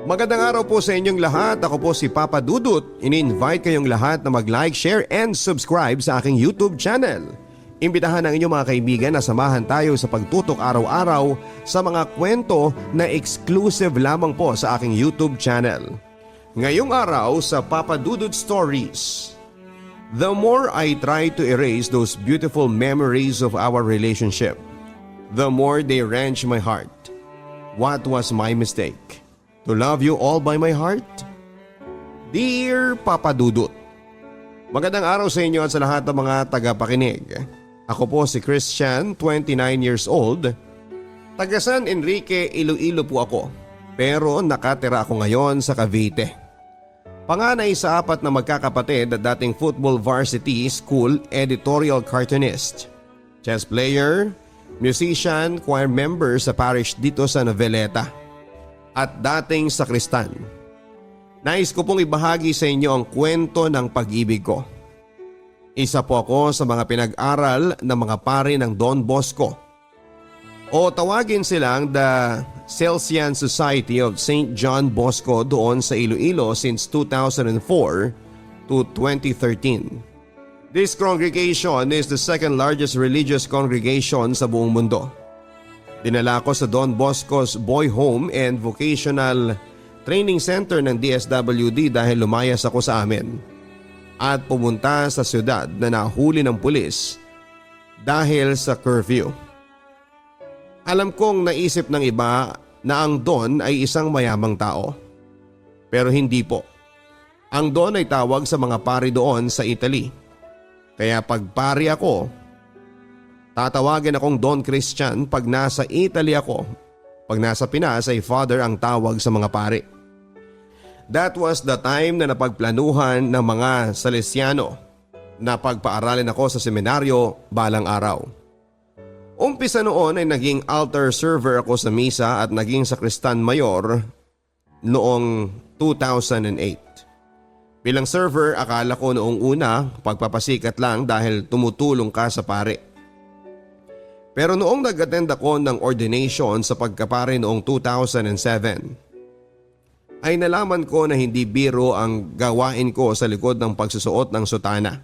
Magandang araw po sa inyong lahat. Ako po si Papa Dudut. Ini-invite kayong lahat na mag-like, share and subscribe sa aking YouTube channel. Imbitahan ang inyong mga kaibigan na samahan tayo sa pagtutok araw-araw sa mga kwento na exclusive lamang po sa aking YouTube channel. Ngayong araw sa Papa Dudut Stories. The more I try to erase those beautiful memories of our relationship, the more they wrench my heart. What was my mistake? To love you all by my heart? Dear Papa Dudut, magandang araw sa inyo at sa lahat ng mga tagapakinig. Ako po si Christian, 29 years old. Taga San Enrique, Iloilo po ako. Pero nakatira ako ngayon sa Cavite. Panganay sa 4 na magkakapatid at dating football varsity school editorial cartoonist, chess player, musician, choir member sa parish dito sa Noveleta, at dating sakristan. Nais ko pong ibahagi sa inyo ang kwento ng pag-ibig ko. Isa po ako sa mga pinag-aral ng mga pari ng Don Bosco, o tawagin silang the Salesian Society of St. John Bosco doon sa Iloilo since 2004 to 2013. This congregation is the second largest religious congregation sa buong mundo. Dinala ko sa Don Bosco's Boy Home and Vocational Training Center ng DSWD dahil lumayas ako sa amin at pumunta sa syudad na nahuli ng pulis dahil sa curfew. Alam kong naisip ng iba na ang Don ay isang mayamang tao. Pero hindi po. Ang Don ay tawag sa mga pari doon sa Italy. Kaya pag pari ako, tatawagin akong Don Christian pag nasa Italy ako. Pag nasa Pinas ay Father ang tawag sa mga pari. That was the time na napagplanuhan ng mga Salesiano na pagpaaralin ako sa seminaryo balang araw. Umpisa noon ay naging altar server ako sa misa at naging sakristan mayor noong 2008. Bilang server, akala ko noong una pagpapasikat lang dahil tumutulong ka sa pare. Pero noong nag-attend ako ng ordination sa pagkapare noong 2007, ay nalaman ko na hindi biro ang gawain ko sa likod ng pagsusuot ng sutana.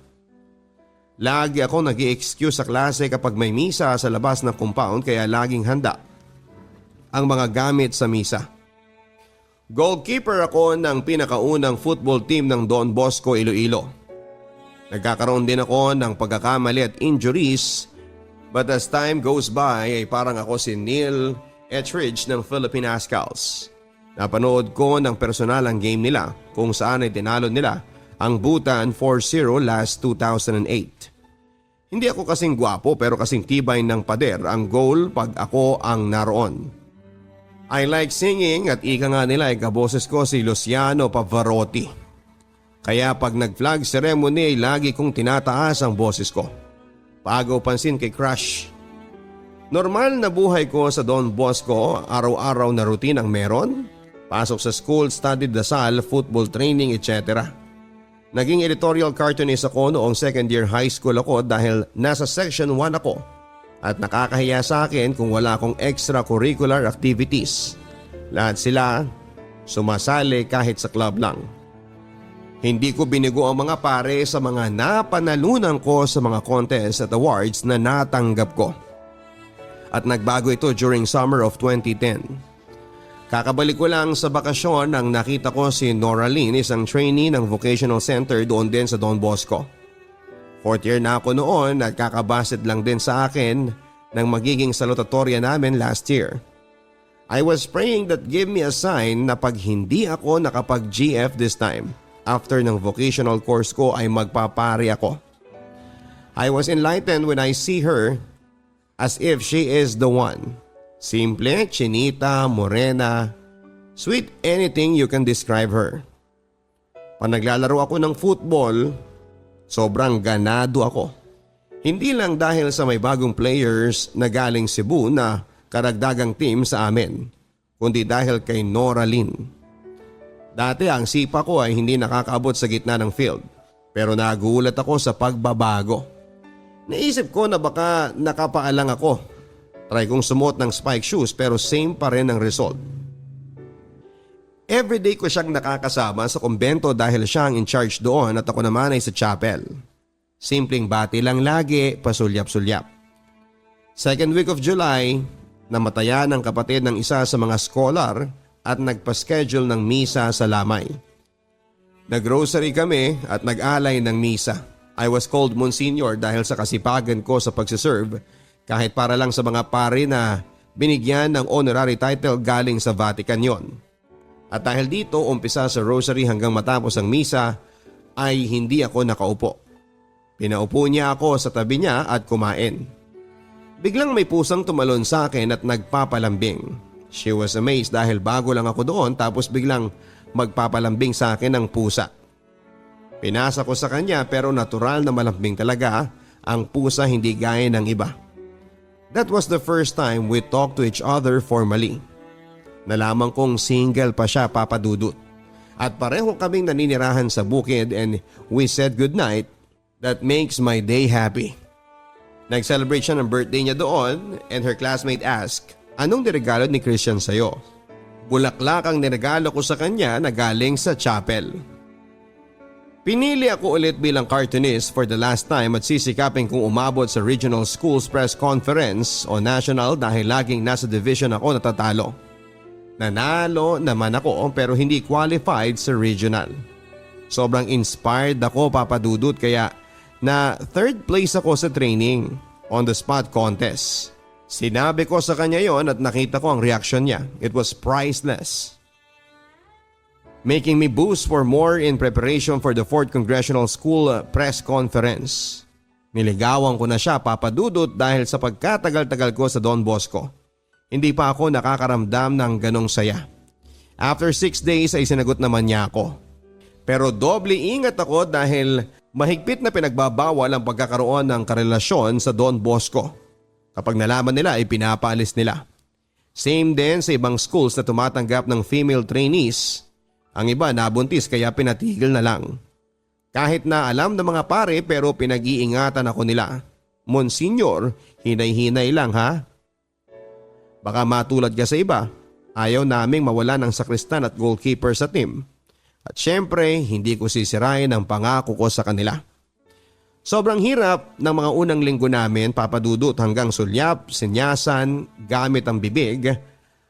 Lagi ako nag-i-excuse sa klase kapag may misa sa labas ng compound kaya laging handa ang mga gamit sa misa. Goalkeeper ako ng pinakaunang football team ng Don Bosco Iloilo. Nagkakaroon din ako ng pagkakamali at injuries. But as time goes by ay parang ako si Neil Etheridge ng Philippine Ascals. Napanood ko ng personal ang game nila kung saan ay tinalo nila ang Bhutan 4-0 last 2008. Hindi ako kasing gwapo pero kasing tibay ng pader ang goal pag ako ang naroon. I like singing at ika nga nila ay kaboses ko si Luciano Pavarotti. Kaya pag nag-flag ceremony ay lagi kong tinataas ang boses ko. Pagaw pansin kay crush. Normal na buhay ko sa Don Bosco, araw-araw na routine ang meron. Pasok sa school, study dasal, football training, etc. Naging editorial cartoonist ako noong second year high school ako dahil nasa section 1 ako at nakakahiya sa akin kung wala akong extracurricular activities. Lahat sila sumasali kahit sa club lang. Hindi ko binigo ang mga pare sa mga napanalunan ko sa mga contest at awards na natanggap ko. At nagbago ito during summer of 2010. Kakabalik ko lang sa bakasyon nang nakita ko si Nora Lynn, isang trainee ng vocational center doon din sa Don Bosco. 4th year na ako noon at kakabasit lang din sa akin ng magiging salutatorya namin last year. I was praying that give me a sign na pag hindi ako nakapag-GF this time, after ng vocational course ko ay magpapari ako. I was enlightened when I see her as if she is the one. Simple, chinita, morena, sweet, anything you can describe her. Pag naglalaro ako ng football, sobrang ganado ako. Hindi lang dahil sa may bagong players na galing Cebu na karagdagang team sa amin, kundi dahil kay Nora Lynn. Dati ang sipa ko ay hindi nakakaabot sa gitna ng field, pero nagulat ako sa pagbabago. Naisip ko na baka nakapaalang ako. Try kong sumuot ng spike shoes pero same pa rin ang result. Everyday ko siyang nakakasama sa kumbento dahil siya ang in charge doon at ako naman ay sa chapel. Simpleng bati lang lagi, pasulyap-sulyap. Second week of July, namatayan ang kapatid ng isa sa mga scholar at nagpa-schedule ng misa sa lamay. Nag-grocery kami at nag-alay ng misa. I was called Monsignor dahil sa kasipagan ko sa pagsiserve kahit para lang sa mga pare na binigyan ng honorary title galing sa Vatican yon. At dahil dito umpisa sa rosary hanggang matapos ang misa ay hindi ako nakaupo. Pinaupo niya ako sa tabi niya at kumain. Biglang may pusang tumalon sa akin at nagpapalambing. She was amazed dahil bago lang ako doon tapos biglang magpapalambing sa akin ang pusa. Pinasa ko sa kanya pero natural na malambing talaga ang pusa, hindi gaya ng iba. That was the first time we talked to each other formally. Nalaman kong single pa siya, Papa Dudut. At pareho kaming naninirahan sa bukid and we said goodnight. That makes my day happy. Nag-celebrate siya ng birthday niya doon and her classmate asked, "Anong niregalo ni Christian sa'yo?" Bulaklak ang niregalo ko sa kanya na galing sa chapel. Pinili ako ulit bilang cartoonist for the last time at sisikapin kong umabot sa Regional Schools Press Conference o National dahil laging nasa division ako natatalo. Nanalo naman ako pero hindi qualified sa regional. Sobrang inspired ako, Papa Dudut, kaya na third place ako sa training on the spot contest. Sinabi ko sa kanya yon at nakita ko ang reaction niya. It was priceless. Making me boost for more in preparation for the 4th Congressional School Press Conference. Niligawan ko na siya, Papa Dudut, dahil sa pagkatagal-tagal ko sa Don Bosco. Hindi pa ako nakakaramdam ng ganong saya. After 6 days ay sinagot naman niya ako. Pero doble ingat ako dahil mahigpit na pinagbabawal ang pagkakaroon ng karelasyon sa Don Bosco. Kapag nalaman nila ay pinapaalis nila. Same din sa ibang schools na tumatanggap ng female trainees. Ang iba nabuntis kaya pinatigil na lang. Kahit na alam ng mga pare pero pinag-iingatan ako nila. Monsignor, hinay-hinay lang ha. Baka matulad ka sa iba, ayaw naming mawala ng sakristan at goalkeeper sa team. At syempre, hindi ko sisirain ang pangako ko sa kanila. Sobrang hirap ng mga unang linggo namin, Papa Dudut, hanggang sulyap, sinyasan, gamit ang bibig.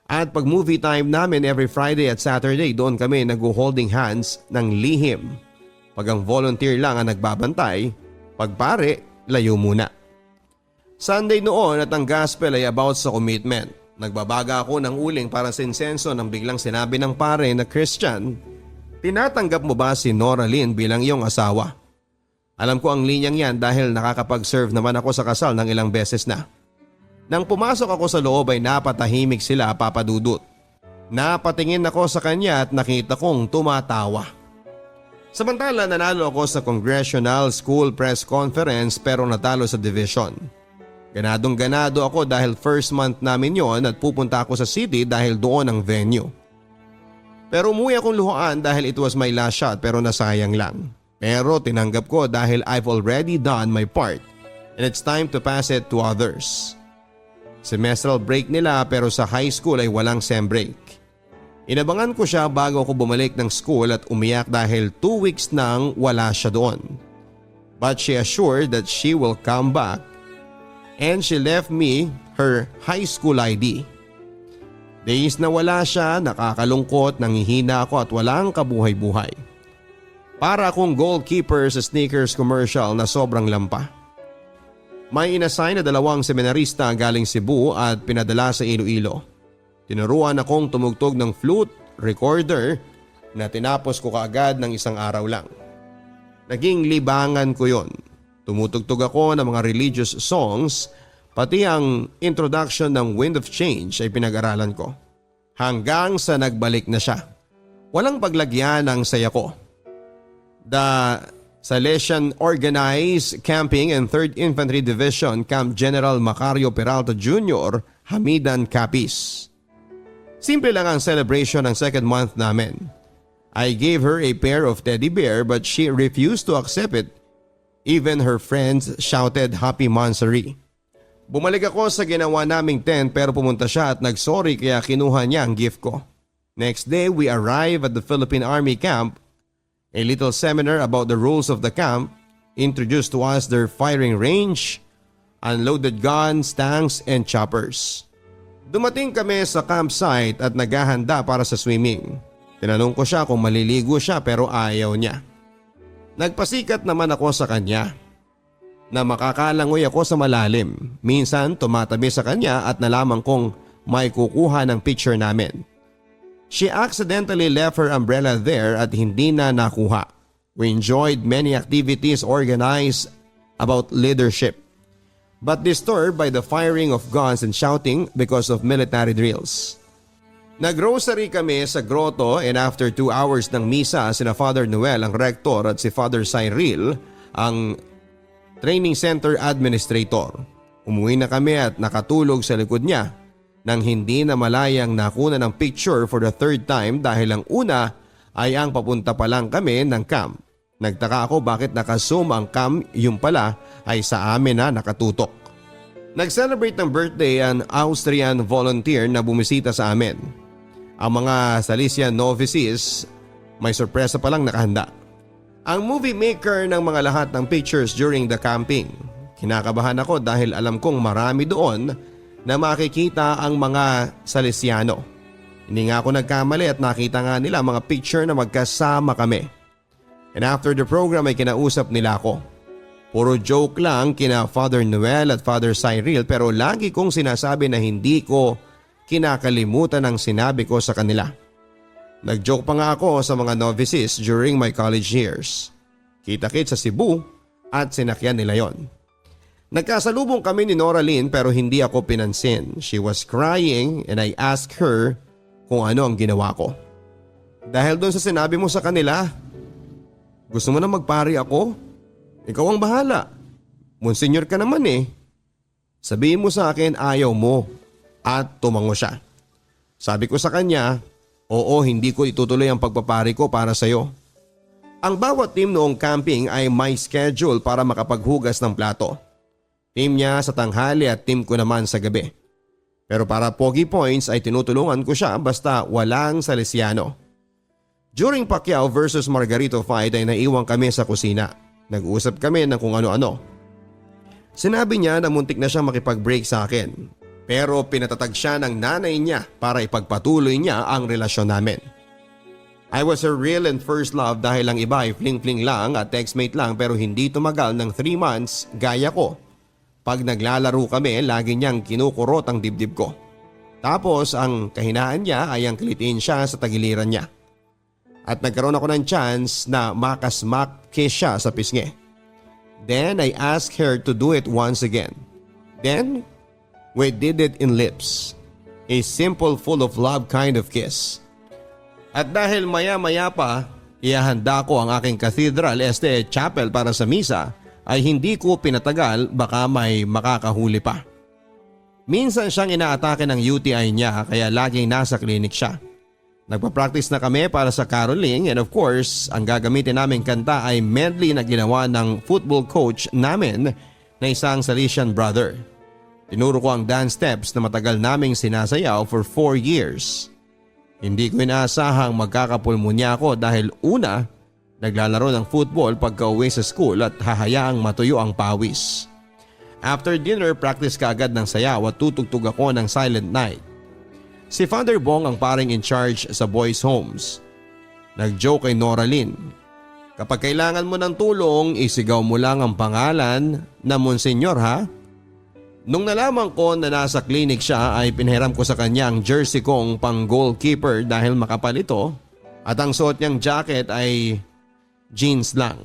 At pag movie time namin every Friday at Saturday, doon kami nag-holding hands ng lihim. Pag ang volunteer lang ang nagbabantay, pag pare, layo muna. Sunday noon at ang gospel ay about sa commitment. Nagbabaga ako ng uling para sa insenso nang biglang sinabi ng pare na Christian, "Tinatanggap mo ba si Nora Lynn bilang iyong asawa?" Alam ko ang linyang yan dahil nakakapag-serve naman ako sa kasal ng ilang beses na. Nang pumasok ako sa loob ay napatahimik sila, Papa Dudut. Napatingin ako sa kanya at nakita kong tumatawa. Samantala nanalo ako sa Congressional School Press Conference pero natalo sa division. Ganadong-ganado ako dahil first month namin yon at pupunta ako sa city dahil doon ang venue. Pero umuwi akong luhaan dahil it was my last shot pero nasayang lang. Pero tinanggap ko dahil I've already done my part and it's time to pass it to others. Semestral break nila pero sa high school ay walang sem break. Inabangan ko siya bago ako bumalik ng school at umiyak dahil 2 weeks nang wala siya doon. But she assured that she will come back. And she left me her high school ID. Days na wala siya, nakakalungkot, nangihina ako at walang kabuhay-buhay. Para akong goalkeeper sa sneakers commercial na sobrang lampa. May inassign na 2 seminarista galing Cebu at pinadala sa Iloilo. Tinuruan akong tumugtog ng flute recorder na tinapos ko kaagad ng 1 araw lang. Naging libangan ko yon. Tumutugtog ako ng mga religious songs, pati ang introduction ng Wind of Change ay pinag-aralan ko. Hanggang sa nagbalik na siya. Walang paglagyan ng saya ko. The Salesian Organized Camping and 3rd Infantry Division Camp General Macario Peralta Jr., Hamidan, Capiz. Simple lang ang celebration ng 2nd month namin. I gave her a pair of teddy bear but she refused to accept it. Even her friends shouted happy monthsary. Bumalik ako sa ginawa naming tent pero pumunta siya at nagsorry kaya kinuha niya ang gift ko. Next day, we arrive at the Philippine Army camp. A little seminar about the rules of the camp introduced to us their firing range, unloaded guns, tanks, and choppers. Dumating kami sa campsite at naghahanda para sa swimming. Tinanong ko siya kung maliligo siya pero ayaw niya. Nagpasikat naman ako sa kanya na makakalangoy ako sa malalim. Minsan tumatabi sa kanya at nalaman kong may kukuha ng picture namin. She accidentally left her umbrella there at hindi na nakuha. We enjoyed many activities organized about leadership, but disturbed by the firing of guns and shouting because of military drills. Naggrocery kami sa grotto and after 2 hours ng misa, sina Father Noel ang rector at si Father Cyril ang training center administrator. Umuwi na kami at nakatulog sa likod niya nang hindi na malayang nakuna ng picture for the third time dahil ang una ay ang papunta pa lang kami ng camp. Nagtaka ako bakit nakazoom ang cam, yung pala ay sa amin na nakatutok. Nag-celebrate ng birthday ang Austrian volunteer na bumisita sa amin. Ang mga Salesian novices may sorpresa palang nakahanda. Ang movie maker ng mga lahat ng pictures during the camping. Kinakabahan ako dahil alam kong marami doon na makikita ang mga Salesiano. Hindi nga ako nagkamali at nakita nga nila mga picture na magkasama kami. And after the program ay kinausap nila ako. Puro joke lang kina Father Noel at Father Cyril pero lagi kong sinasabi na hindi ko kinakalimutan ang sinabi ko sa kanila. Nag-joke pa nga ako sa mga novices during my college years. Kita-kit sa Cebu at sinakyan nila yon. Nagkasalubong kami ni Nora Lynn pero hindi ako pinansin. She was crying and I asked her kung ano ang ginawa ko. Dahil doon sa sinabi mo sa kanila, gusto mo na magpari ako? Ikaw ang bahala. Monsignor ka naman eh. Sabihin mo sa akin ayaw mo. At tumango siya. Sabi ko sa kanya, oo, hindi ko itutuloy ang pagpapari ko para sa iyo. Ang bawat team noong camping ay may schedule para makapaghugas ng plato. Team niya sa tanghali at team ko naman sa gabi. Pero para pogi points ay tinutulungan ko siya basta walang Salesiano. During Pacquiao versus Margarito fight ay naiwan kami sa kusina. Nag-usap kami ng kung ano-ano. Sinabi niya na muntik na siyang makipag-break sa akin. Pero pinatatag siya ng nanay niya para ipagpatuloy niya ang relasyon namin. I was her real and first love dahil ang iba ay fling-fling lang at textmate lang pero hindi tumagal ng 3 months gaya ko. Pag naglalaro kami, lagi niyang kinukurot ang dibdib ko. Tapos ang kahinaan niya ay ang kilitiin siya sa tagiliran niya. At nagkaroon ako ng chance na makasmack kiss siya sa pisngi. Then I asked her to do it once again. Then we did it in lips. A simple full of love kind of kiss. At dahil maya-maya pa, ihahanda ko ang aking Cathedral Este Chapel para sa misa, ay hindi ko pinatagal baka may makakahuli pa. Minsan siyang inaatake ng UTI niya kaya laging nasa klinik siya. Nagpa-practice na kami para sa caroling and of course, ang gagamitin naming kanta ay medley na ginawa ng football coach namin na isang Salesian brother. Tinuro ko ang dance steps na matagal naming sinasayaw for 4 years. Hindi ko inaasahang magkakapulmonya ako dahil una, naglalaro ng football pagka uwi sa school at hahayaang matuyo ang pawis. After dinner, practice kaagad ng sayaw at tutugtog ako ng Silent Night. Si Father Bong ang paring in charge sa boys' homes. Nag-joke kay Nora Lynn. Kapag kailangan mo ng tulong, isigaw mo lang ang pangalan na Monsignor ha? Nung nalaman ko na nasa clinic siya ay pinhiram ko sa kanya ang jersey kong pang goalkeeper dahil makapal ito at ang suot niyang jacket ay jeans lang.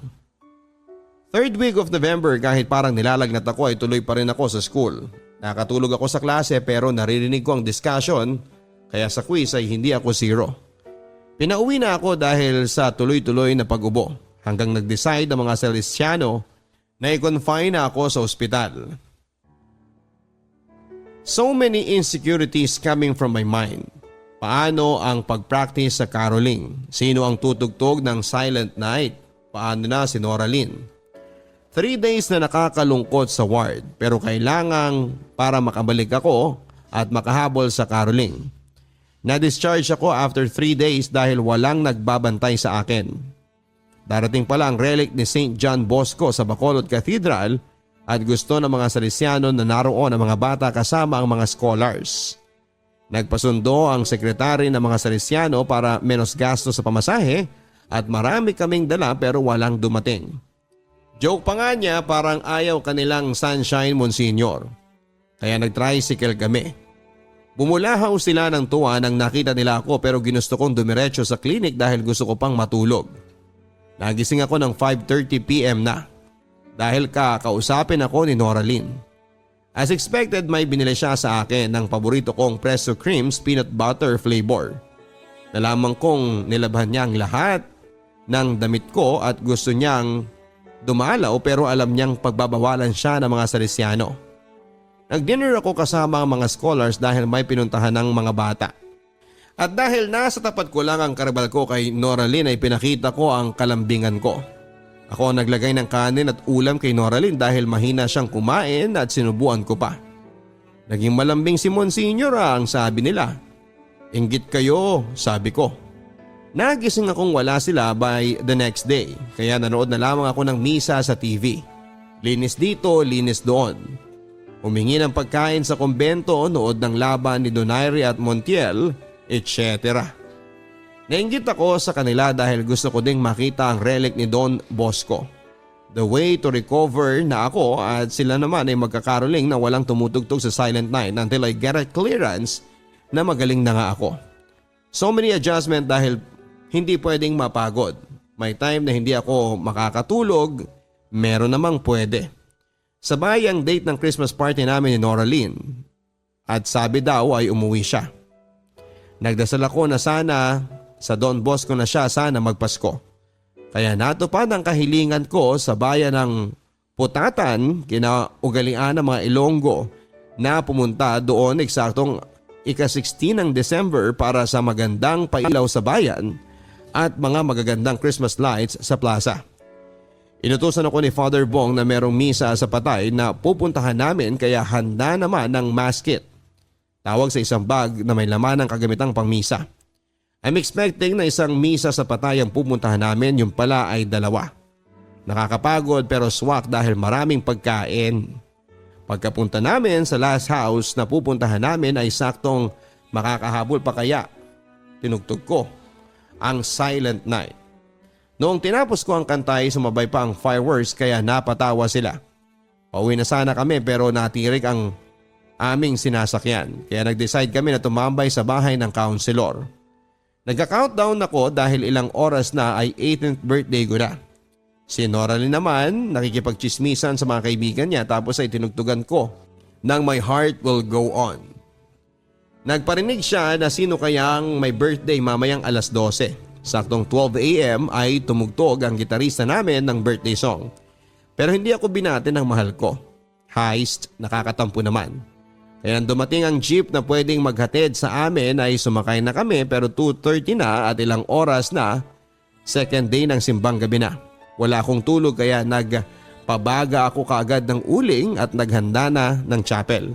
3rd week of November kahit parang nilalagnat ako ay tuloy pa rin ako sa school. Nakatulog ako sa klase pero naririnig ko ang discussion kaya sa quiz ay hindi ako 0. Pinauwi na ako dahil sa tuloy-tuloy na pag-ubo hanggang nag-decide ang mga Salesiano na i-confine na ako sa ospital. So many insecurities coming from my mind. Paano ang pag-practice sa caroling? Sino ang tutugtog ng Silent Night? Paano na si Nora Lynn? 3 days na nakakalungkot sa ward pero kailangang para makabalik ako at makahabol sa caroling. Na-discharge ako after 3 days dahil walang nagbabantay sa akin. Darating pala ang relic ni St. John Bosco sa Bacolod Cathedral at gusto ng mga Salesiano na naroon ang mga bata kasama ang mga scholars. Nagpasundo ang sekretary ng mga Salesiano para menos gasto sa pamasahe at marami kaming dala pero walang dumating. Joke pa nga niya, parang ayaw kanilang sunshine, Monsignor. Kaya nag-tricycle kami. Bumulahaw sila ng tuwa nang nakita nila ako pero ginusto kong dumiretso sa klinik dahil gusto ko pang matulog. Nagising ako ng 5:30 PM na dahil kakausapin ako ni Noraline. As expected, may binili siya sa akin ng paborito kong Presto Creams peanut butter flavor. Nalaman kong nilabhan niya ang lahat ng damit ko at gusto niyang dumalaw pero alam niyang pagbabawalan siya ng mga Salesiano. Nag-dinner ako kasama ang mga scholars dahil may pinuntahan ng mga bata. At dahil nasa tapat ko lang ang karabal ko kay Noraline ay pinakita ko ang kalambingan ko. Ako ang naglagay ng kanin at ulam kay Noraline dahil mahina siyang kumain at sinubuan ko pa. Naging malambing si Monsignor ang sabi nila. Inggit kayo, sabi ko. Nagising akong wala sila by the next day kaya nanood na lamang ako ng misa sa TV. Linis dito, linis doon. Humingi ng pagkain sa kumbento, nood ng laban ni Donaire at Montiel, etc. Nainggit ako sa kanila dahil gusto ko ding makita ang relic ni Don Bosco. The way to recover na ako at sila naman ay magkakaroling na walang tumutugtog sa Silent Night until I get a clearance na magaling na nga ako. So many adjustment dahil hindi pwedeng mapagod. May time na hindi ako makakatulog, meron namang pwede. Sabay ang date ng Christmas party namin ni Noraline at sabi daw ay umuwi siya. Nagdasal ako na sana sa Don Bosco na siya sana magpasko. Kaya natupad ang kahilingan ko sa bayan ng Putatan, kinaugalian ng mga Ilonggo na pumunta doon eksaktong ika-16 ng December para sa magandang pailaw sa bayan at mga magagandang Christmas lights sa plaza. Inutusan ako ni Father Bong na merong misa sa Patay na pupuntahan namin kaya handa naman ng mass kit. Tawag sa isang bag na may laman ng kagamitang pangmisa. I'm expecting na isang misa sa Patay ang pupuntahan namin, yung pala ay 2. Nakakapagod pero swak dahil maraming pagkain. Pagkapunta namin sa last house na pupuntahan namin ay saktong makakahabol pa kaya. Tinugtog ko ang Silent Night. Noong tinapos ko ang kantay, sumabay pa ang fireworks kaya napatawa sila. Pauwi na sana kami pero natirik ang aming sinasakyan kaya nag-decide kami na tumambay sa bahay ng counselor. Nagka-countdown ako dahil ilang oras na ay 18th birthday ko na. Si Noraline naman nakikipagchismisan sa mga kaibigan niya tapos ay tinugtugan ko ng My Heart Will Go On. Nagparinig siya na sino kayang may birthday mamayang alas 12. Saktong 12 AM ay tumugtog ang gitarista namin ng birthday song. Pero hindi ako binati ng mahal ko. Heist, nakakatampo naman. Kaya nang dumating ang jeep na pwedeng maghatid sa amin ay sumakay na kami pero 2:30 na at ilang oras na, second day ng simbang gabi na. Wala akong tulog kaya nagpabaga ako kaagad ng uling at naghanda na ng chapel.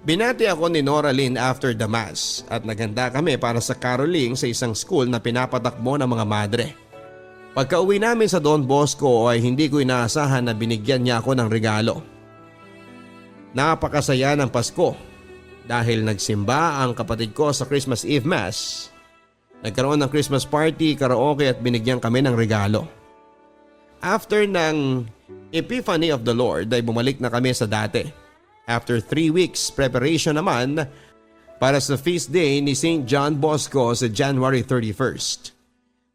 Binati ako ni Noraline after the mass at naghanda kami para sa caroling sa isang school na pinapatakbo ng mga madre. Pagka-uwi namin sa Don Bosco ay hindi ko inaasahan na binigyan niya ako ng regalo. Napakasaya ng Pasko dahil nagsimba ang kapatid ko sa Christmas Eve Mass. Nagkaroon ng Christmas party, karaoke at binigyan kami ng regalo. After ng Epiphany of the Lord ay bumalik na kami sa dati. After 3 weeks preparation naman para sa feast day ni St. John Bosco sa January 31st.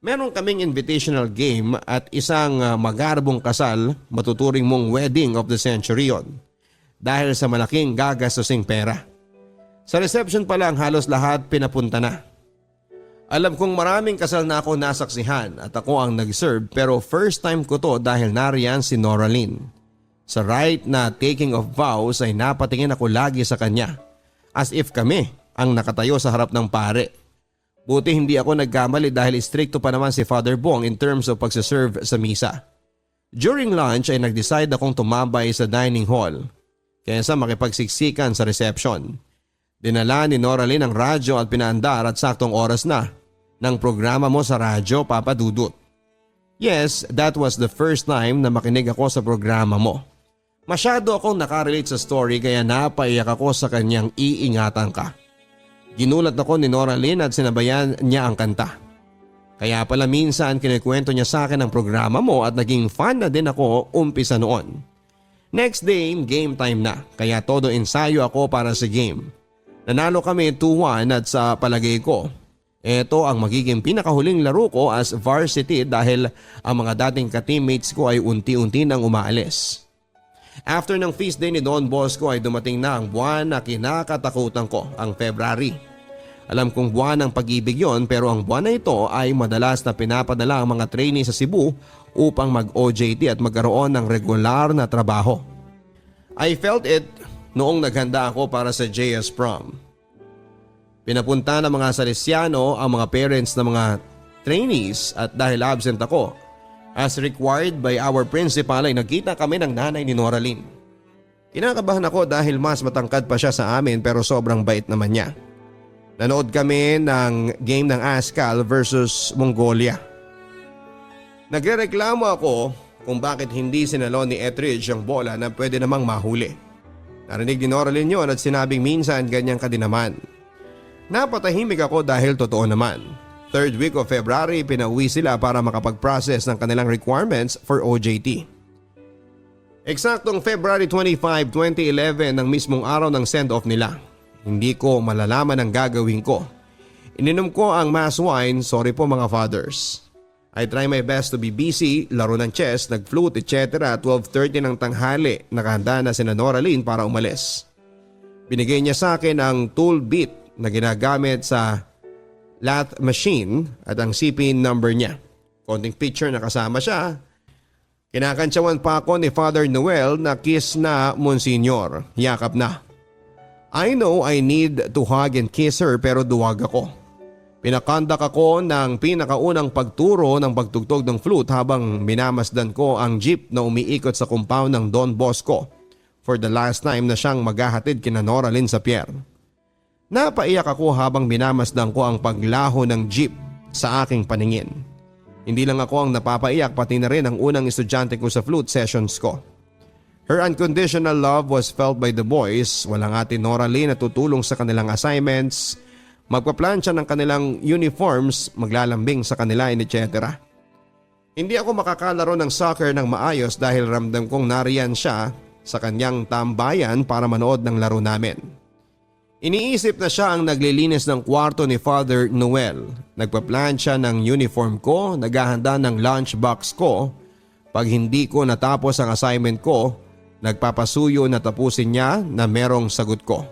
Meron kaming invitational game at isang magarbong kasal, matuturing mong wedding of the century yon. Dahil sa malaking gagastusing pera. Sa reception pa lang halos lahat pinapunta na. Alam kong maraming kasal na ako nasaksihan at ako ang nag-serve pero first time ko to dahil nariyan si Noraline. Sa rite na taking of vows ay napatingin ako lagi sa kanya as if kami ang nakatayo sa harap ng pare. Buti hindi ako nagkamali dahil istrikto pa naman si Father Bong in terms of pagsaserve sa misa. During lunch ay nag-decide akong tumambay sa dining hall kaysa makipagsiksikan sa reception. Dinala ni Noraline ang radyo at pinaandar at saktong oras na ng programa mo sa radyo, Papa Dudut. Yes, that was the first time na makinig ako sa programa mo. Masyado akong nakarelate sa story kaya napaiyak ako sa kanyang iingatan ka. Ginulat ako ni Noraline at sinabayan niya ang kanta. Kaya pala minsan kinikwento niya sa akin ang programa mo at naging fan na din ako umpisa noon. Next day, game time na kaya todo ensayo ako para sa game. Nanalo kami 2-1 at sa palagay ko, ito ang magiging pinakahuling laro ko as varsity dahil ang mga dating ka-teammates ko ay unti-unti nang umaalis. After ng feast day ni Don Bosco ay dumating na ang buwan na kinakatakutan ko, ang February. Alam kong buwan ng pag-ibig yon pero ang buwan na ito ay madalas na pinapadala ang mga trainee sa Cebu upang mag-OJT at magkaroon ng regular na trabaho. I felt it noong naghanda ako para sa JS Prom. Pinapunta ng mga Salesiano ang mga parents ng mga trainees at dahil absent ako, as required by our principal ay nagkita kami ng nanay ni Noraline. Kinakabahan ako dahil mas matangkad pa siya sa amin pero sobrang bait naman niya. Nanood kami ng game ng Ascal versus Mongolia. Nagrereklamo ako kung bakit hindi sinalo ni Etheridge ang bola na pwede namang mahuli. Narinig ni Noraline yun at sinabing minsan ganyan ka din naman. Napatahimik ako dahil totoo naman. Third week of February pinauwi sila para makapag-process ng kanilang requirements for OJT. Eksaktong February 25, 2011 ang mismong araw ng send-off nila. Hindi ko malalaman ang gagawin ko. Ininom ko ang mass wine, sorry po mga fathers. I try my best to be busy, laro ng chess, nag-flute, etc. 12:30 ng tanghali, nakahanda na si Noraline para umalis. Binigay niya sa akin ang tool bit na ginagamit sa lathe machine at ang CP number niya. Konting picture na kasama siya. Kinakantsawan pa ako ni Father Noel na kiss na Monsignor. Yakap na. I know I need to hug and kiss her pero duwag ako. Pinakandak ako ng pinakaunang pagturo ng pagtugtog ng flute habang minamasdan ko ang jeep na umiikot sa compound ng Don Bosco for the last time na siyang maghahatid kina Noraline sa pier. Napaiyak ako habang minamasdan ko ang paglaho ng jeep sa aking paningin. Hindi lang ako ang napapaiyak pati na rin ang unang estudyante ko sa flute sessions ko. Her unconditional love was felt by the boys. Walang ate Noraline na tutulong sa kanilang assignments, magpaplansya ng kanilang uniforms, maglalambing sa kanila etc. Hindi ako makakalaro ng soccer ng maayos dahil ramdam kong nariyan siya sa kanyang tambayan para manood ng laro namin. Iniisip na siya ang naglilinis ng kwarto ni Father Noel. Nagpaplansya ng uniform ko, naghahanda ng lunchbox ko. Pag hindi ko natapos ang assignment ko, nagpapasuyo na tapusin niya na merong sagot ko.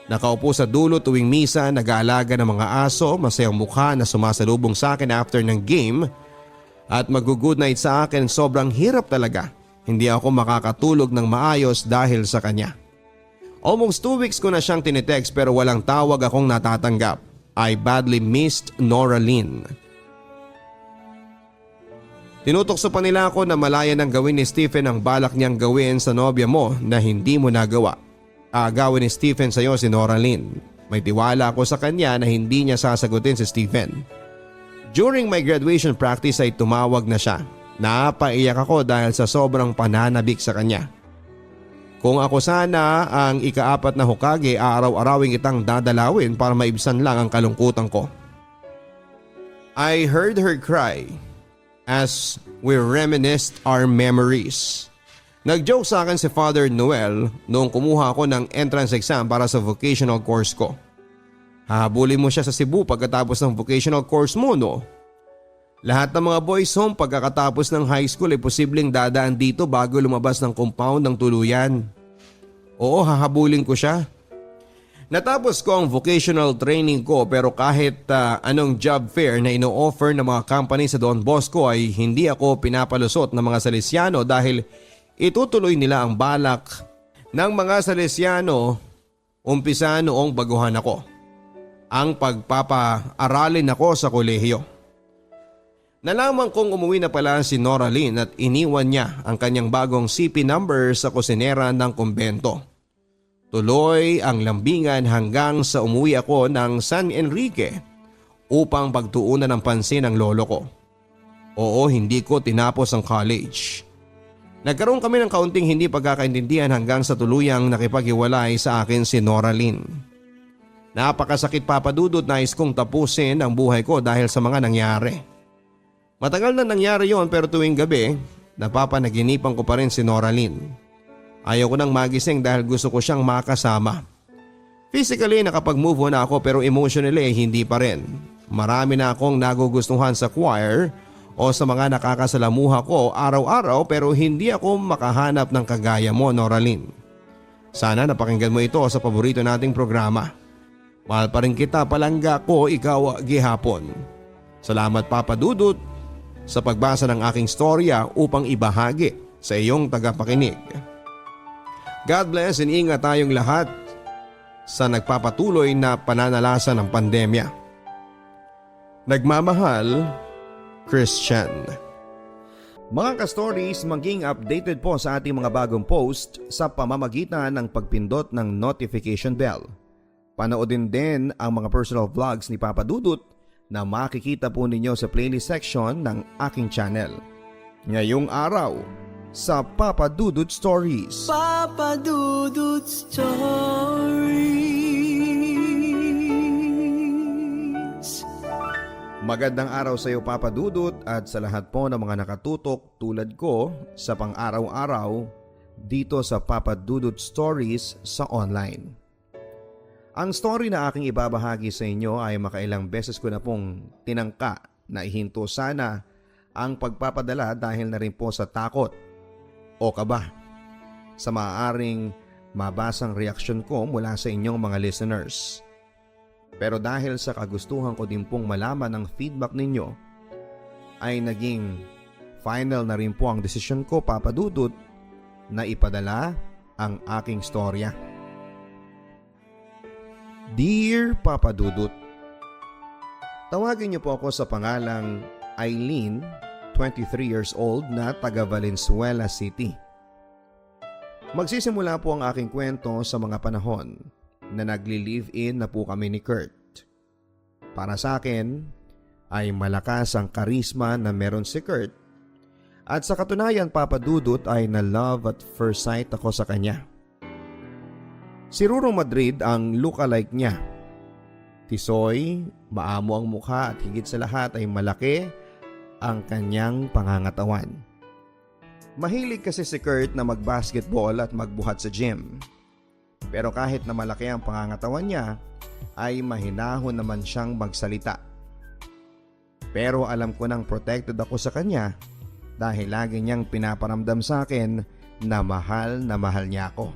Nakaupo sa dulo tuwing misa, nag-aalaga ng mga aso, masayang mukha na sumasalubong sa akin after ng game at mag-good night sa akin. Sobrang hirap talaga. Hindi ako makakatulog ng maayos dahil sa kanya. Almost 2 weeks ko na siyang tinitext pero walang tawag akong natatanggap. I badly missed Noraline. Tinutokso pa nila ako na malaya ng gawin ni Stephen ang balak niyang gawin sa nobya mo na hindi mo nagawa. Aagawin ni Stephen sa iyo si Noraline. May tiwala ako sa kanya na hindi niya sasagutin si Stephen. During my graduation practice ay tumawag na siya. Napaiyak ako dahil sa sobrang pananabik sa kanya. Kung ako sana ang ika-4 na Hokage, araw-arawing itang dadalawin para maibsan lang ang kalungkutan ko. I heard her cry as we reminisced our memories. Nag-joke sa akin si Father Noel noong kumuha ako ng entrance exam para sa vocational course ko. Hahabulin mo siya sa Cebu pagkatapos ng vocational course mo, no? Lahat ng mga boys home pagkakatapos ng high school ay posibleng dadaan dito bago lumabas ng compound ng tuluyan. Oo, hahabulin ko siya. Natapos ko ang vocational training ko pero kahit anong job fair na ino-offer ng mga company sa Don Bosco ay hindi ako pinapalusot ng mga Salesiano dahil itutuloy nila ang balak ng mga Salesiano umpisa noong baguhan ako. Ang pagpapa-aralin ako sa kolehiyo. Nalaman kong umuwi na pala si Noraline at iniwan niya ang kanyang bagong CP number sa kusinera ng kumbento. Tuloy ang lambingan hanggang sa umuwi ako ng San Enrique upang pagtuunan ng pansin ng lolo ko. Oo, hindi ko tinapos ang college. Nagkaroon kami ng kaunting hindi pagkakaintindihan hanggang sa tuluyang nakipaghiwalay sa akin si Nora Lynn. Napakasakit papadudot, nais kong tapusin ang buhay ko dahil sa mga nangyari. Matagal na nangyari yon pero tuwing gabi, napapanaginipan ko pa rin si Nora Lynn. Ayaw ko nang magising dahil gusto ko siyang makasama. Physically nakapag-move on na ako pero emotionally hindi pa rin. Marami na akong nagugustuhan sa choir o sa mga nakakasalamuha ko araw-araw pero hindi ako makahanap ng kagaya mo, Nora Lynn. Sana napakinggan mo ito sa paborito nating programa. Mahal pa rin kita, palangga ko, ikaw gihapon. Salamat Papa Dudut sa pagbasa ng aking storya upang ibahagi sa iyong tagapakinig. God bless and ingat tayong lahat sa nagpapatuloy na pananalasan ng pandemya. Nagmamahal, Christian. Mga ka-stories, maging updated po sa ating mga bagong post sa pamamagitan ng pagpindot ng notification bell. Panoodin din ang mga personal vlogs ni Papa Dudut na makikita po ninyo sa playlist section ng aking channel. Ngayong araw sa Papa Dudut Stories. Papa Dudut Stories. Magandang araw sa iyo Papa Dudut at sa lahat po ng mga nakatutok tulad ko sa pang-araw-araw dito sa Papa Dudut Stories sa online. Ang story na aking ibabahagi sa inyo ay makailang beses ko na pong tinangka na ihinto sana ang pagpapadala dahil na rin po sa takot o kaba sa maaaring mabasang reaksyon ko mula sa inyong mga listeners. Pero dahil sa kagustuhan ko din pong malaman ang feedback ninyo, ay naging final na rin po ang desisyon ko Papa Dudut na ipadala ang aking storya. Dear Papa Dudut, tawagin niyo po ako sa pangalang Eileen, 23 years old na taga Valenzuela City. Magsisimula po ang aking kwento sa mga panahon na nagli-live-in na po kami ni Kurt. Para sa akin ay malakas ang karisma na meron si Kurt at sa katunayan Papa Dudut ay na-love at first sight ako sa kanya. Si Ruro Madrid ang lookalike niya. Tisoy, maamo ang mukha at higit sa lahat ay malaki ang kanyang pangangatawan. Mahilig kasi si Kurt na mag-basketball at magbuhat sa gym. Pero kahit na malaki ang pangangatawan niya, ay mahinahon naman siyang magsalita. Pero alam ko nang protected ako sa kanya dahil lagi niyang pinaparamdam sa akin na mahal niya ako.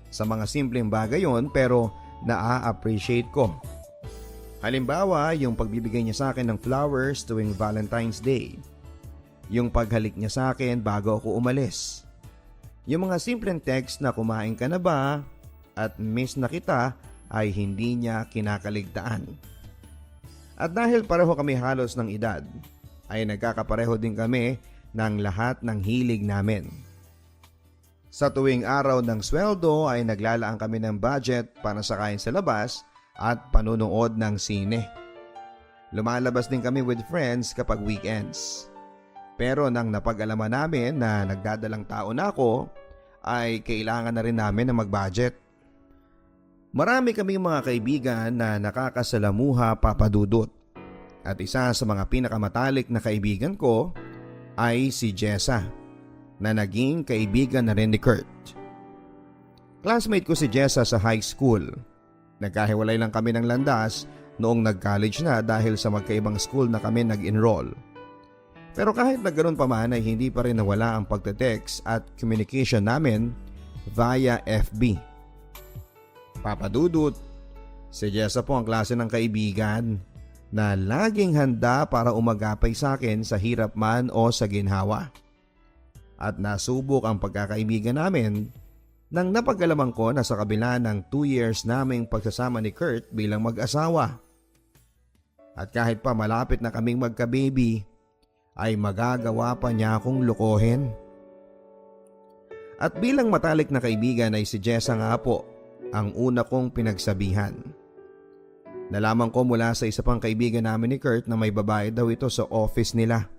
Sa mga simpleng bagay yon pero naa-appreciate ko. Halimbawa, yung pagbibigay niya sa akin ng flowers tuwing Valentine's Day. Yung paghalik niya sa akin bago ako umalis. Yung mga simpleng text na kumain ka na ba at miss na kita ay hindi niya kinakaligtaan. At dahil pareho kami halos ng edad, ay nagkakapareho din kami ng lahat ng hilig namin. Sa tuwing araw ng sweldo ay naglalaan kami ng budget para sa kain sa labas at panunood ng sine. Lumalabas din kami with friends kapag weekends. Pero nang napag-alaman namin na nagdadalang tao na ako, ay kailangan na rin namin na mag-budget. Marami kaming mga kaibigan na nakakasalamuha Papa Dudut. At isa sa mga pinakamatalik na kaibigan ko ay si Jessa, na naging kaibigan na rin ni Kurt. Classmate ko si Jessa sa high school. Nagkahiwalay lang kami ng landas noong nag-college na dahil sa magkaibang school na kami nag-enroll. Pero kahit na ganoon pa man ay hindi pa rin nawala ang pagte-text at communication namin via FB. Papa Dudut, si Jessa po ang klase ng kaibigan na laging handa para umagapay sa akin sa hirap man o sa ginhawa. At nasubok ang pagkakaibigan namin nang napag-alaman ko na sa kabila ng 2 years naming pagsasama ni Kurt bilang mag-asawa. At kahit pa malapit na kaming magka-baby, ay magagawa pa niya akong lokohin. At bilang matalik na kaibigan ay si Jessa nga po ang una kong pinagsabihan. Nalaman ko mula sa isa pang kaibigan namin ni Kurt na may babae daw ito sa office nila.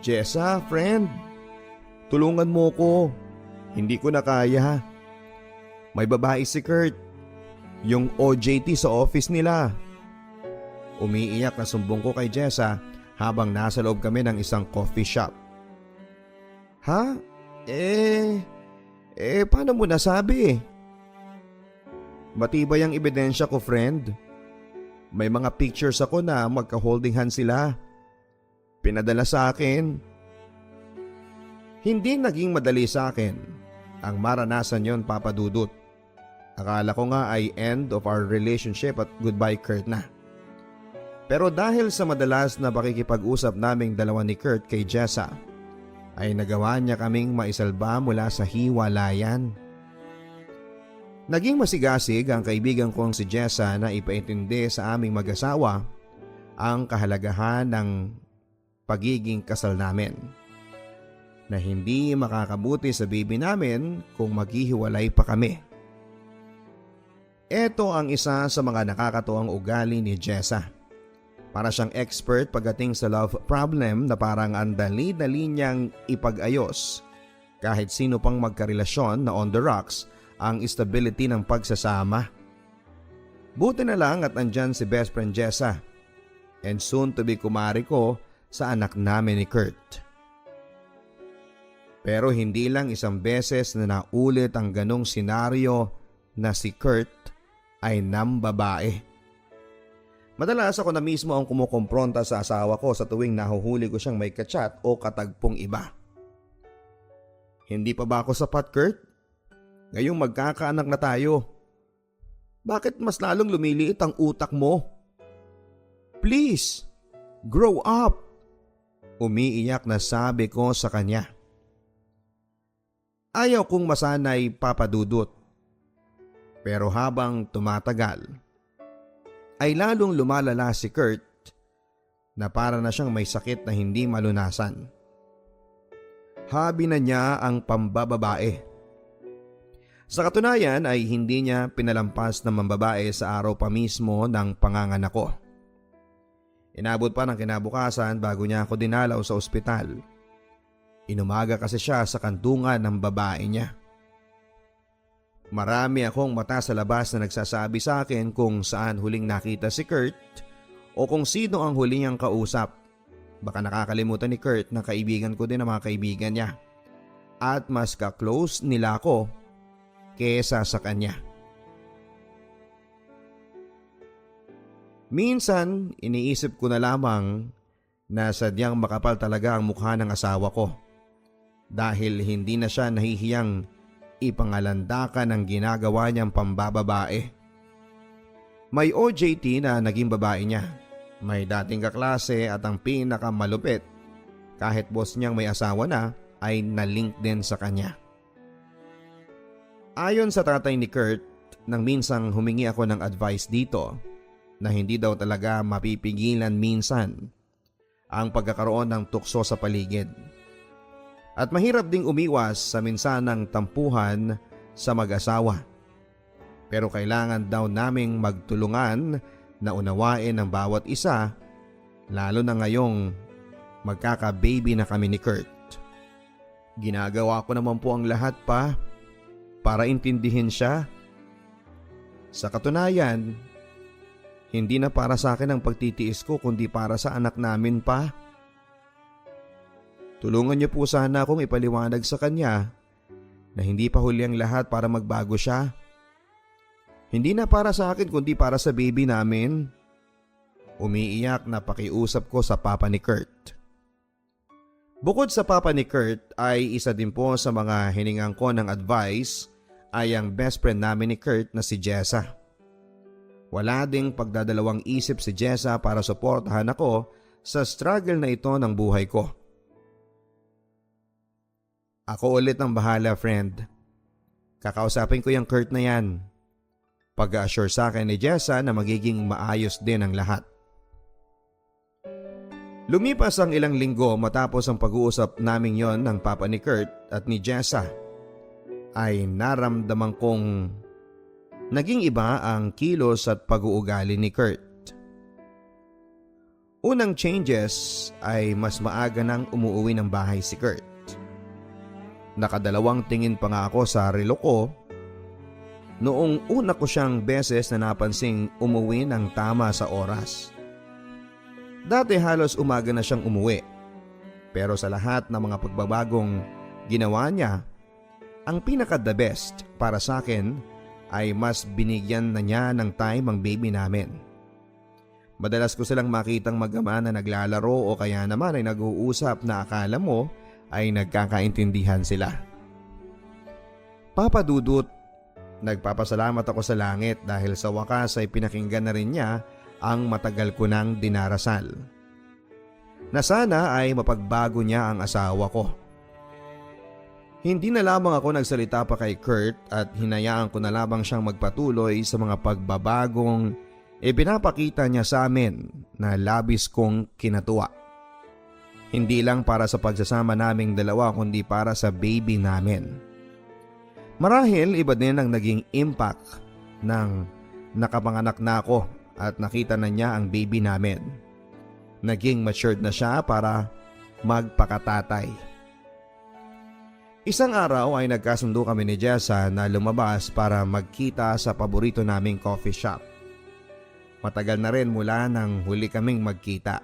Jessa, friend, tulungan mo ko. Hindi ko na kaya. May babae si Kurt, yung OJT sa office nila. Umiiyak na sumbong ko kay Jessa habang nasa loob kami ng isang coffee shop. Ha? Paano mo nasabi? Matibay ang ebidensya ko, friend. May mga pictures ako na magka-holding hands sila. Pinadala sa akin. Hindi naging madali sa akin ang maranasan yon, Papa Dudut. Akala ko nga ay end of our relationship at goodbye Kurt na. Pero dahil sa madalas na pakikipag-usap naming dalawa ni Kurt kay Jessa, ay nagawa niya kaming maisalba mula sa hiwalayan. Naging masigasig ang kaibigan kong si Jessa na ipaintindi sa aming mag-asawa ang kahalagahan ng pagiging kasal namin. Na hindi makakabuti sa baby namin kung maghihiwalay pa kami. Ito ang isa sa mga nakakatuwang ugali ni Jessa. Para siyang expert pagdating sa love problem na parang ang dali-dali niyang ipag-ayos. Kahit sino pang magkarelasyon na on the rocks ang stability ng pagsasama. Buti na lang at andyan si best friend Jessa and soon to be kumari ko sa anak namin ni Kurt. Pero hindi lang isang beses na naulit ang ganong senaryo na si Kurt ay nambabae. Madalas ako na mismo ang kumukompronta sa asawa ko sa tuwing nahuhuli ko siyang may kachat o katagpong iba. Hindi pa ba ako sapat, Kurt? Ngayong magkakaanak na tayo. Bakit mas lalong lumiliit ang utak mo? Please, grow up! Umiiyak na sabi ko sa kanya. Ayaw kong masanay, Papa Dudut. Pero habang tumatagal, ay lalong lumalala si Kurt na para na siyang may sakit na hindi malunasan. Habi na niya ang pambababae. Sa katunayan ay hindi niya pinalampas ng mambabae sa araw pa mismo ng panganganak ko. Inabot pa ng kinabukasan bago niya ako dinalaw sa ospital. Inumaga kasi siya sa kantungan ng babae niya. Marami akong mata sa labas na nagsasabi sa akin kung saan huling nakita si Kurt o kung sino ang huling niyang kausap. Baka nakakalimutan ni Kurt na kaibigan ko din ang mga kaibigan niya at mas ka-close nila ako kesa sa kanya. Minsan iniisip ko na lamang na sadyang makapal talaga ang mukha ng asawa ko dahil hindi na siya nahihiyang ipangalandakan ang ginagawa niyang pambababae. May OJT na naging babae niya. May dating kaklase at ang pinakamalupit, kahit boss niyang may asawa na, ay nalink din sa kanya. Ayon sa tatay ni Kurt, nang minsang humingi ako ng advice dito na hindi daw talaga mapipigilan minsan ang pagkakaroon ng tukso sa paligid. At mahirap ding umiwas sa minsanang tampuhan sa mag-asawa. Pero kailangan daw naming magtulungan na unawain ang bawat isa, lalo na ngayong magkaka-baby na kami ni Kurt. Ginagawa ko naman po ang lahat pa para intindihin siya. Sa katunayan, hindi na para sa akin ang pagtitiis ko kundi para sa anak namin pa. Tulungan niyo po sana akong ipaliwanag sa kanya na hindi pa huli ang lahat para magbago siya. Hindi na para sa akin kundi para sa baby namin. Umiiyak na pakiusap ko sa papa ni Kurt. Bukod sa papa ni Kurt ay isa din po sa mga hiningang ko ng advice ay ang best friend namin ni Kurt na si Jessa. Wala ding pagdadalawang isip si Jessa para suportahan ako sa struggle na ito ng buhay ko. Ako ulit ang bahala, friend. Kakausapin ko yung Kurt na yan. Pag-assure sa akin ni Jessa na magiging maayos din ang lahat. Lumipas ang ilang linggo matapos ang pag-uusap namin yon ng papa ni Kurt at ni Jessa, ay naramdaman kong naging iba ang kilos at pag-uugali ni Kurt. Unang changes ay mas maaga nang umuwi ng bahay si Kurt. Nakadalawang tingin pa nga ako sa relo ko noong una ko siyang beses na napansing umuwi ng tama sa oras. Dati halos umaga na siyang umuwi, pero sa lahat ng mga pagbabagong ginawa niya, ang pinaka-the best para sa akin ay mas binigyan na niya ng time ang baby namin. Madalas ko silang makitang mag-ama na naglalaro o kaya naman ay nag-uusap na akala mo ay nagkakaintindihan sila. Papa Dudut, nagpapasalamat ako sa langit dahil sa wakas ay pinakinggan na rin niya ang matagal ko nang dinarasal. Na sana ay mapagbago niya ang asawa ko. Hindi na lamang ako nagsalita pa kay Kurt at hinayaan ko na lamang siyang magpatuloy sa mga pagbabagong ipinapakita niya sa amin na labis kong kinatuwa. Hindi lang para sa pagsasama naming dalawa kundi para sa baby namin. Marahil iba din ang naging impact ng nakapanganak na ako at nakita na niya ang baby namin. Naging matured na siya para magpakatatay. Isang araw ay nagkasundo kami ni Jessa na lumabas para magkita sa paborito naming coffee shop. Matagal na rin mula nang huli kaming magkita.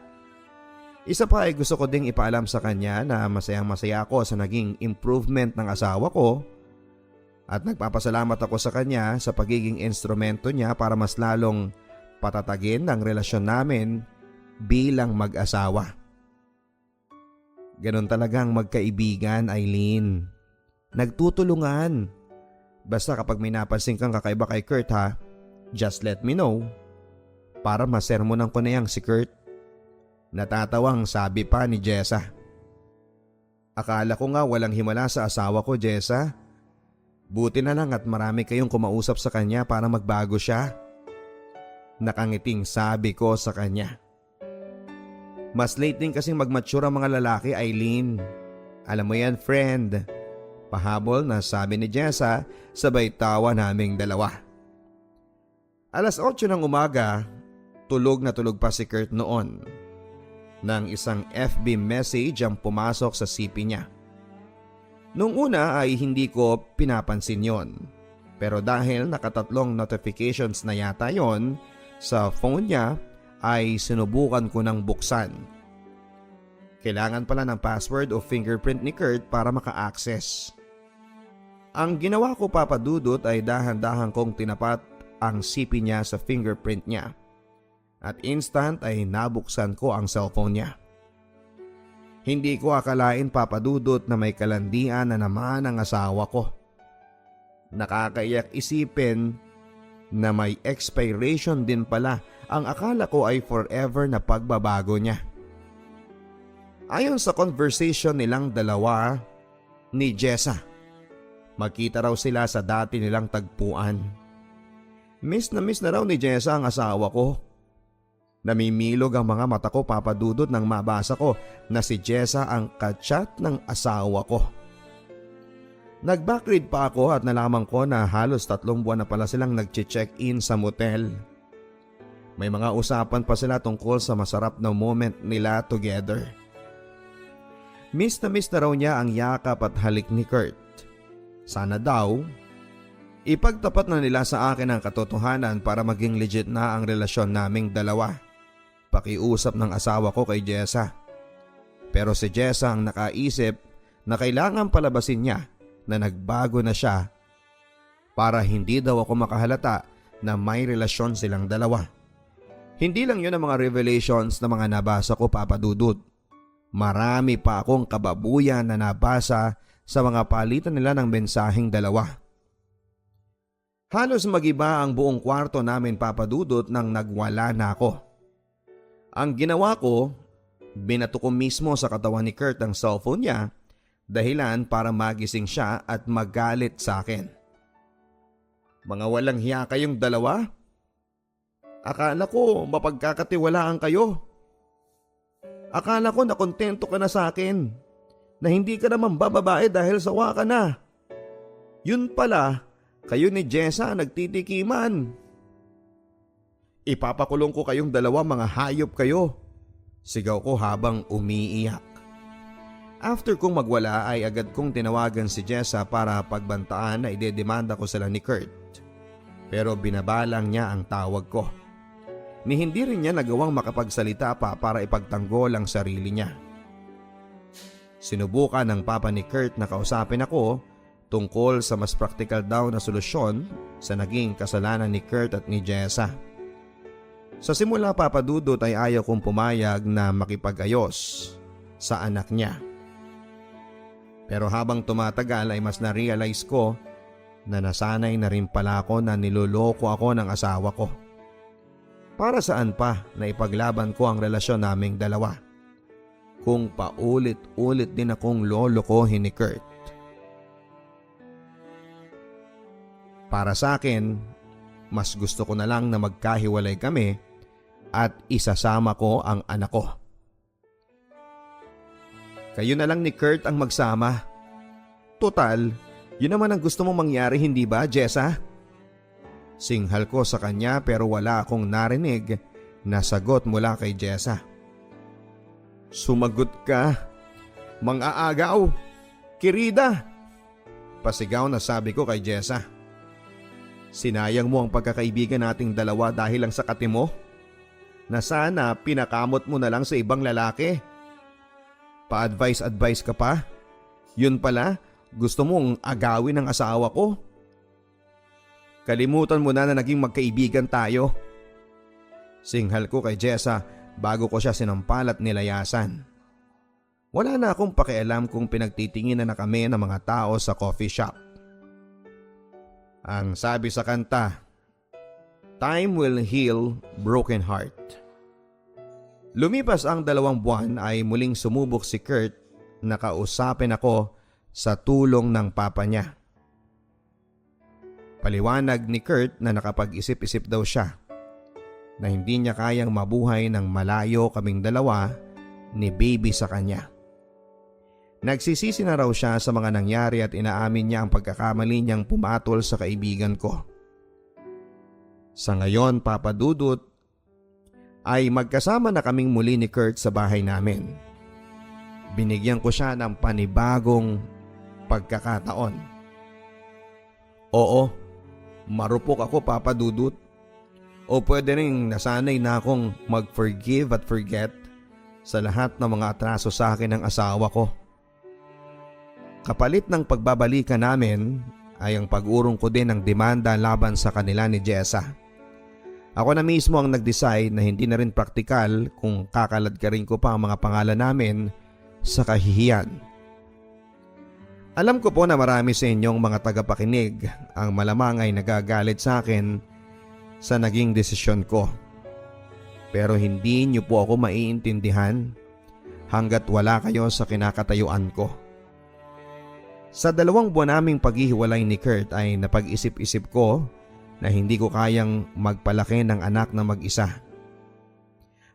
Isa pa ay gusto ko ding ipaalam sa kanya na masayang masaya ako sa naging improvement ng asawa ko at nagpapasalamat ako sa kanya sa pagiging instrumento niya para mas lalong patatagin ang relasyon namin bilang mag-asawa. Ganon talagang magkaibigan, Eileen. Nagtutulungan. Basta kapag may napansin kang kakaiba kay Kurt ha, just let me know. Para masermonan ko na yang si Kurt. Natatawang sabi pa ni Jessa. Akala ko nga walang himala sa asawa ko, Jessa. Buti na lang at marami kayong kumausap sa kanya para magbago siya. Nakangiting sabi ko sa kanya. Mas late din kasing mag-mature ang mga lalaki, Eileen. Alam mo yan, friend. Pahabol na sabi ni Jessa sabay tawa naming dalawa. 8:00 ng umaga, tulog na tulog pa si Kurt noon. Nang isang FB message ang pumasok sa CP niya. Nung una ay hindi ko pinapansin yon. Pero dahil nakatatlong notifications na yata yon sa phone niya ay sinubukan ko ng buksan. Kailangan pala ng password o fingerprint ni Kurt para maka-access. Ang ginawa ko, Papa Dudut, ay dahan-dahan kong tinapat ang CP niya sa fingerprint niya. At instant ay nabuksan ko ang cellphone niya. Hindi ko akalain, Papa Dudut, na may kalandian na naman ang asawa ko. Nakakaiyak isipin na may expiration din pala. Ang akala ko ay forever na pagbabago niya. Ayon sa conversation nilang dalawa ni Jessa, magkita raw sila sa dati nilang tagpuan. Miss na raw ni Jessa ang asawa ko. Namimilog ang mga mata ko, Papa Dudut, nang mabasa ko na si Jessa ang kachat ng asawa ko. Nag-backread pa ako at nalaman ko na halos 3 buwan na pala silang nag-check-in sa motel. May mga usapan pa sila tungkol sa masarap na moment nila together. Miss na raw niya ang yakap at halik ni Kurt. Sana daw, ipagtapat na nila sa akin ang katotohanan para maging legit na ang relasyon naming dalawa. Pakiusap ng asawa ko kay Jessa. Pero si Jessa ang nakaisip na kailangan palabasin niya na nagbago na siya para hindi daw ako makahalata na may relasyon silang dalawa. Hindi lang yun ang mga revelations na mga nabasa ko, Papa Dudut. Marami pa akong kababuyan na nabasa sa mga palitan nila ng mensaheng dalawa. Halos magiba ang buong kwarto namin, Papa Dudut, nang nagwala na ako. Ang ginawa ko, binato ko mismo sa katawan ni Kurt ang cellphone niya, dahilan para magising siya at magalit sa akin. Mga walang hiya kayong dalawa? Akala ko mapagkakatiwalaan kayo. Akala ko na kontento ka na sa akin, na hindi ka naman bababae dahil sawa ka na. Yun pala, kayo ni Jessa nagtitikiman. Ipapakulong ko kayong dalawa, mga hayop kayo. Sigaw ko habang umiiyak. After kong magwala ay agad kong tinawagan si Jessa para pagbantaan na idedemanda ko sila ni Kurt. Pero binabalang niya ang tawag ko. Ni hindi rin niya nagawang makapagsalita pa para ipagtanggol ang sarili niya. Sinubukan ng papa ni Kurt na kausapin ako tungkol sa mas praktikal daw na solusyon sa naging kasalanan ni Kurt at ni Jessa. Sa simula, Papa Dudut, ay ayaw kong pumayag na makipag-ayos sa anak niya. Pero habang tumatagal ay mas na-realize ko na nasanay na rin pala ako na niloloko ako ng asawa ko. Para saan pa na ipaglaban ko ang relasyon naming dalawa kung paulit-ulit din akong lolokohin ni Kurt. Para sa akin, mas gusto ko na lang na magkahiwalay kami at isasama ko ang anak ko. Kayo na lang ni Kurt ang magsama. Total, yun naman ang gusto mong mangyari, hindi ba, Jessa? Singhal ko sa kanya pero wala akong narinig na sagot mula kay Jessa. Sumagot ka, mang-aagaw, kirida. Pasigaw na sabi ko kay Jessa. Sinayang mo ang pagkakaibigan nating dalawa dahil lang sa kate mo? Na sana pinakamot mo na lang sa ibang lalaki. Pa-advice ka pa? Yun pala, gusto mong agawin ang asawa ko? Kalimutan mo na naging magkaibigan tayo. Singhal ko kay Jessa bago ko siya sinampal at nilayasan. Wala na akong pakialam kung pinagtitinginan na kami ng mga tao sa coffee shop. Ang sabi sa kanta, time will heal broken heart. Lumipas ang 2 buwan ay muling sumubok si Kurt na kausapin ako sa tulong ng papa niya. Paliwanag ni Kurt na nakapag-isip-isip daw siya na hindi niya kayang mabuhay ng malayo kaming dalawa ni baby sa kanya. Nagsisisi na raw siya sa mga nangyari at inaamin niya ang pagkakamali niyang pumatol sa kaibigan ko. Sa ngayon, Papa Dudut, ay magkasama na kaming muli ni Kurt sa bahay namin. Binigyan ko siya ng panibagong pagkakataon. Oo, marupok ako, Papa Dudut. O pwede rin nasanay na akong mag-forgive at forget sa lahat ng mga atraso sa akin ng asawa ko. Kapalit ng pagbabalikan namin ay ang pag-urong ko din ng demanda laban sa kanila ni Jessa. Ako na mismo ang nag-decide na hindi na rin praktikal kung kakaladkarin ko pa ang mga pangalan namin sa kahihiyan. Alam ko po na marami sa inyong mga tagapakinig ang malamang ay nagagalit sa akin sa naging desisyon ko. Pero hindi niyo po ako maiintindihan hanggat wala kayo sa kinakatayuan ko. Sa 2 buwan naming paghihiwalay ni Kurt ay napag-isip-isip ko na hindi ko kayang magpalaki ng anak na mag-isa.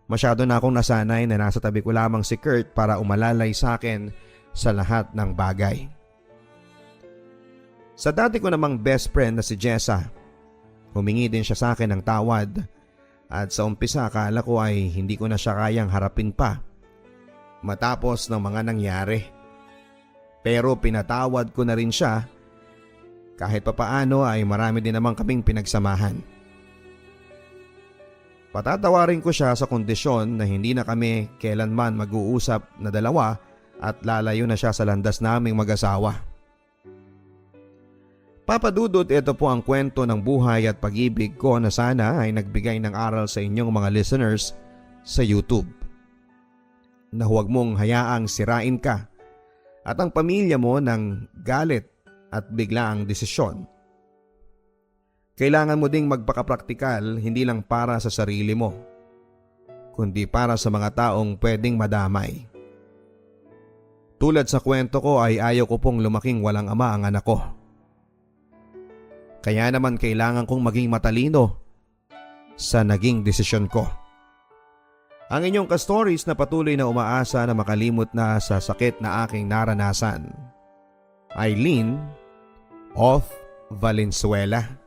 Masyado na akong nasanay na nasa tabi ko lamang si Kurt para umalalay sa akin sa lahat ng bagay. Sa dati ko namang best friend na si Jessa, humingi din siya sa akin ng tawad at sa umpisa akala ko ay hindi ko na siya kayang harapin pa matapos ng mga nangyari. Pero pinatawad ko na rin siya. Kahit papaano ay marami din naman kaming pinagsamahan. Patatawarin ko siya sa kondisyon na hindi na kami kailanman mag-uusap na dalawa at lalayo na siya sa landas naming mag-asawa. Papa Dudut, ito po ang kwento ng buhay at pag-ibig ko na sana ay nagbigay ng aral sa inyong mga listeners sa YouTube. Na huwag mong hayaang sirain ka at ang pamilya mo ng galit at biglaang desisyon. Kailangan mo ding magpakapraktikal hindi lang para sa sarili mo, kundi para sa mga taong pwedeng madamay. Tulad sa kwento ko ay ayaw ko pong lumaking walang ama ang anak ko. Kaya naman kailangan kong maging matalino sa naging desisyon ko. Ang inyong ka-stories na patuloy na umaasa na makalimot na sa sakit na aking naranasan. Eileen of Valenzuela.